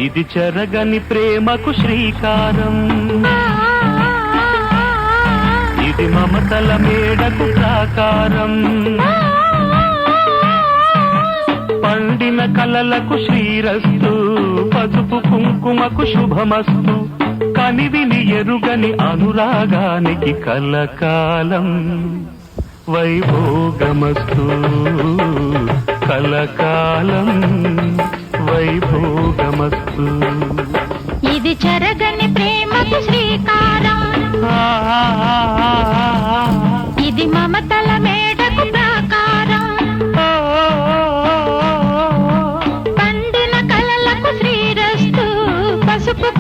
ఇది చెరగని ప్రేమకు శ్రీకారం, ఇది మమతల మేడకు ప్రాకారం, పండిన కలలకు శ్రీరస్తు, పసుపు కుంకుమకు శుభమస్తు, కనివిని ఎరుగని అనురాగానికి కలకాలం వైభోగమస్తు, కలకాలం వైభోగమస్తు. ఇది చెరగని ప్రేమకు శ్రీకారం, ఇది మమతల మేడకు ప్రాకారం, పండిన కలలకు శ్రీరస్తు, పసుపు